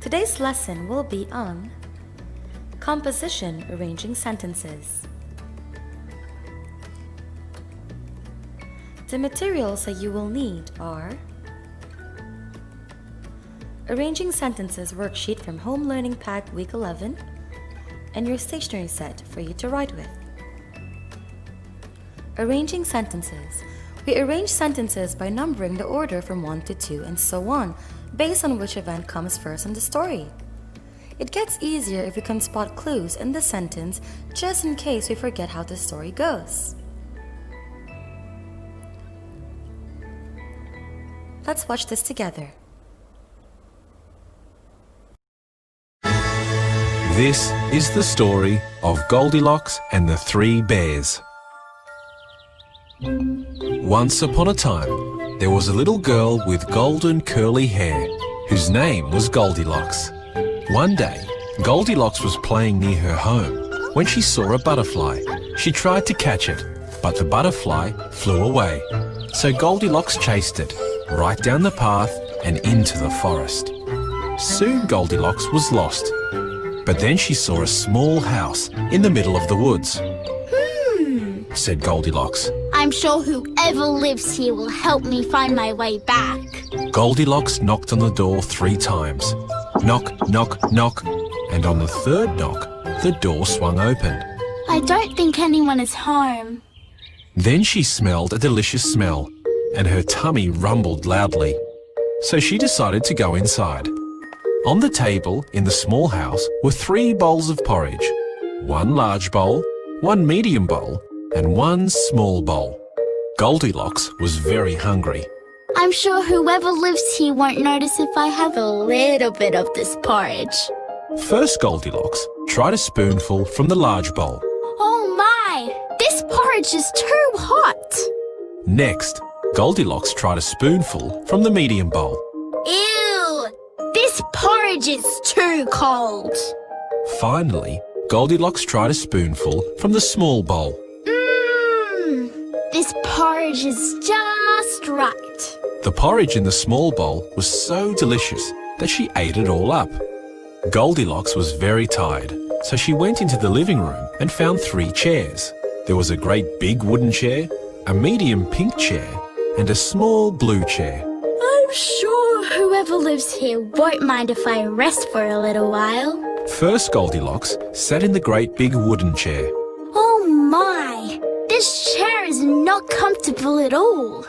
Today's lesson will be on composition, arranging sentences. The materials that you will need are Arranging Sentences worksheet from Home Learning Pack Week 11 and your stationery set for you to write with. Arranging sentences. We arrange sentences by numbering the order from 1 to 2 and so on, based on which event comes first in the story. It gets easier if we can spot clues in the sentence just in case we forget how the story goes. Let's watch this together. This is the story of Goldilocks and the Three Bears. Once upon a time, there was a little girl with golden curly hair, whose name was Goldilocks. One day, Goldilocks was playing near her home when she saw a butterfly. She tried to catch it, but the butterfly flew away. So Goldilocks chased it, right down the path and into the forest. Soon Goldilocks was lost, but then she saw a small house in the middle of the woods. Said Goldilocks. I'm sure whoever lives here will help me find my way back. Goldilocks knocked on the door 3 times. Knock, knock, knock. And on the third knock, the door swung open. I don't think anyone is home. Then she smelled a delicious smell, and her tummy rumbled loudly. So she decided to go inside. On the table in the small house were 3 bowls of porridge. 1 large bowl, 1 medium bowl, and 1 small bowl. Goldilocks was very hungry. I'm sure whoever lives here won't notice if I have a little bit of this porridge. First Goldilocks tried a spoonful from the large bowl. Oh my! This porridge is too hot! Next, Goldilocks tried a spoonful from the medium bowl. Ew! This porridge is too cold! Finally, Goldilocks tried a spoonful from the small bowl. This porridge is just right. The porridge in the small bowl was so delicious that she ate it all up. Goldilocks was very tired, so she went into the living room and found 3 chairs. There was a great big wooden chair, a medium pink chair, and a small blue chair. I'm sure whoever lives here won't mind if I rest for a little while. First Goldilocks sat in the great big wooden chair. Oh my! This chair is not comfortable at all.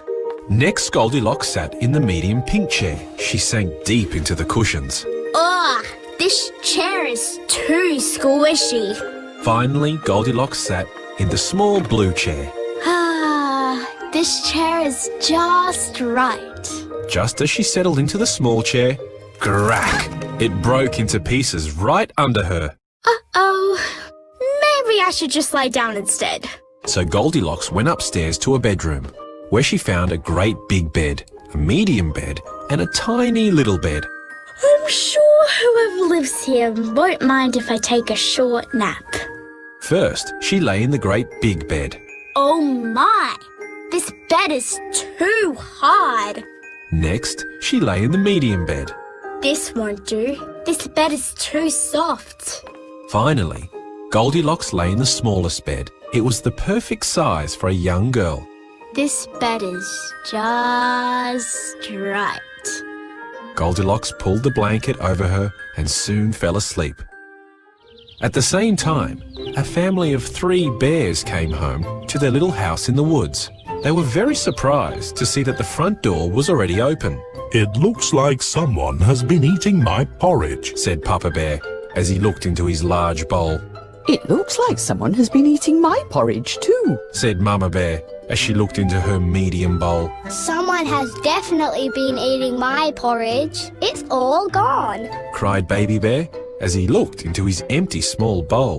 Next Goldilocks sat in the medium pink chair. She sank deep into the cushions. Ugh! This chair is too squishy. Finally, Goldilocks sat in the small blue chair. This chair is just right. Just as she settled into the small chair, crack! It broke into pieces right under her. Uh-oh. Maybe I should just lie down instead. So Goldilocks went upstairs to a bedroom, where she found a great big bed, a medium bed, and a tiny little bed. I'm sure whoever lives here won't mind if I take a short nap. First, she lay in the great big bed. Oh my! This bed is too hard. Next, she lay in the medium bed. This won't do. This bed is too soft. Finally, Goldilocks lay in the smallest bed. It was the perfect size for a young girl. This bed is just right. Goldilocks pulled the blanket over her and soon fell asleep. At the same time, a family of 3 bears came home to their little house in the woods. They were very surprised to see that the front door was already open. It looks like someone has been eating my porridge, said Papa Bear as he looked into his large bowl. It looks like someone has been eating my porridge too, said Mama Bear as she looked into her medium bowl. Someone has definitely been eating my porridge. It's all gone, cried Baby Bear as he looked into his empty small bowl.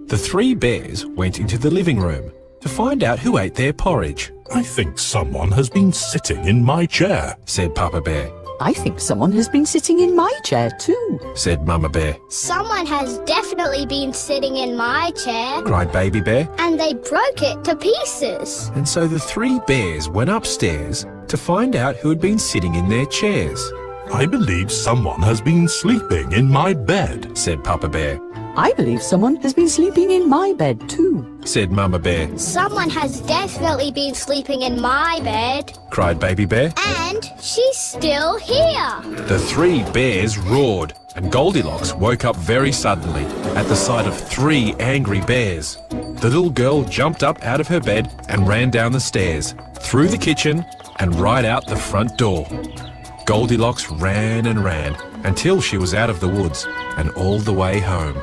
The 3 bears went into the living room to find out who ate their porridge. I think someone has been sitting in my chair, said Papa Bear. I think someone has been sitting in my chair too, said Mama Bear. Someone has definitely been sitting in my chair, cried Baby Bear. And they broke it to pieces. And so the 3 bears went upstairs to find out who had been sitting in their chairs. I believe someone has been sleeping in my bed, said Papa Bear. I believe someone has been sleeping in my bed too, Said Mama Bear. Someone has definitely been sleeping in my bed. Cried Baby Bear. And she's still here. The three bears roared, and Goldilocks woke up very suddenly at the sight of three angry bears. The little girl jumped up out of her bed and ran down the stairs, through the kitchen, and right out the front door. Goldilocks ran and ran until she was out of the woods and all the way home.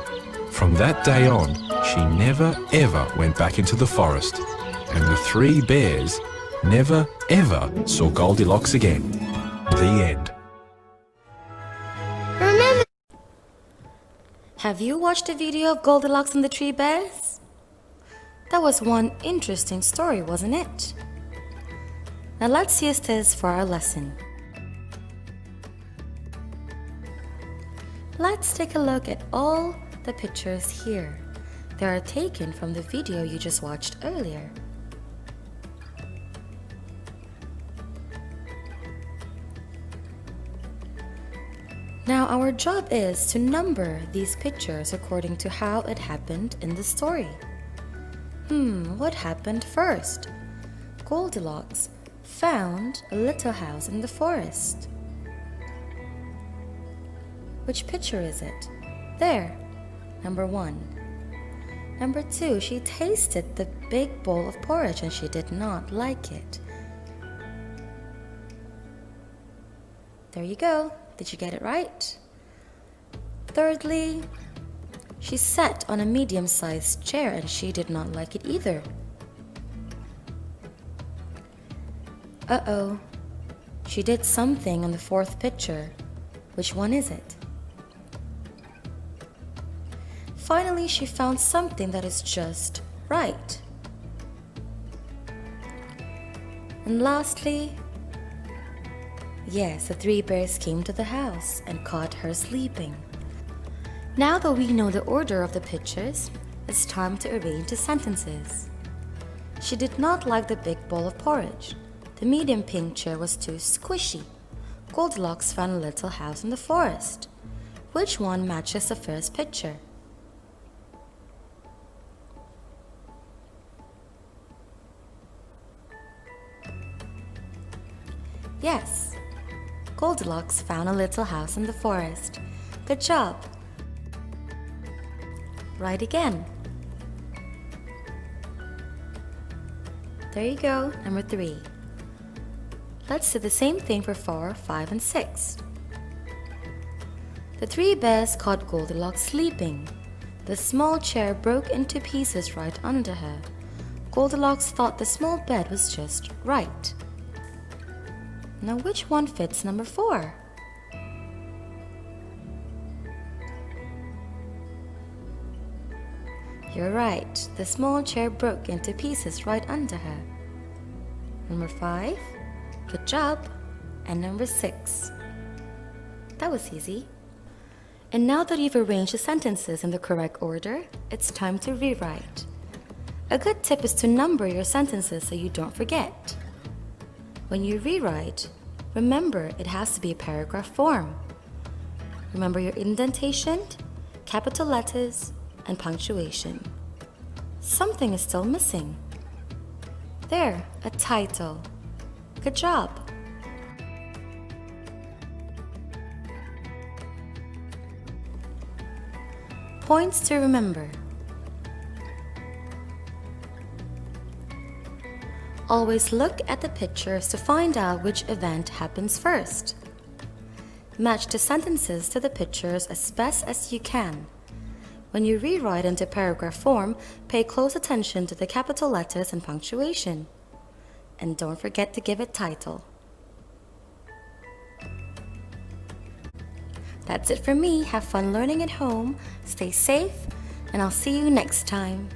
From that day on, she never ever went back into the forest, and the three bears never ever saw Goldilocks again. The end. Remember, Have you watched a video of Goldilocks and the Three Bears? That was one interesting story, wasn't it? Now let's use this for our lesson. Let's take a look at all the pictures here. They are taken from the video you just watched earlier. Now our job is to number these pictures according to how it happened in the story. What happened first? Goldilocks found a little house in the forest. Which picture is it? There, number 1. Number 2, she tasted the big bowl of porridge and she did not like it. There you go. Did you get it right? Thirdly, she sat on a medium-sized chair and she did not like it either. Uh-oh. She did something on the 4th picture. Which one is it? Finally, she found something that is just right. And lastly, yes, the three bears came to the house and caught her sleeping. Now that we know the order of the pictures, it's time to arrange the sentences. She did not like the big bowl of porridge. The medium pink chair was too squishy. Goldilocks found a little house in the forest. Which one matches the first picture? Yes, Goldilocks found a little house in the forest. Good job. Right again. There you go, number 3. Let's do the same thing for 4, 5, and 6. The three bears caught Goldilocks sleeping. The small chair broke into pieces right under her. Goldilocks thought the small bed was just right. Now which one fits number 4? You're right, the small chair broke into pieces right under her. Number 5, good job. And number 6. That was easy. And now that you've arranged the sentences in the correct order, it's time to rewrite. A good tip is to number your sentences so you don't forget. When you rewrite, remember it has to be a paragraph form. Remember your indentation, capital letters, and punctuation. Something is still missing. There, a title. Good job. Points to remember. Always look at the pictures to find out which event happens first. Match the sentences to the pictures as best as you can. When you rewrite into paragraph form, pay close attention to the capital letters and punctuation. And don't forget to give it title. That's it for me. Have fun learning at home, stay safe, and I'll see you next time.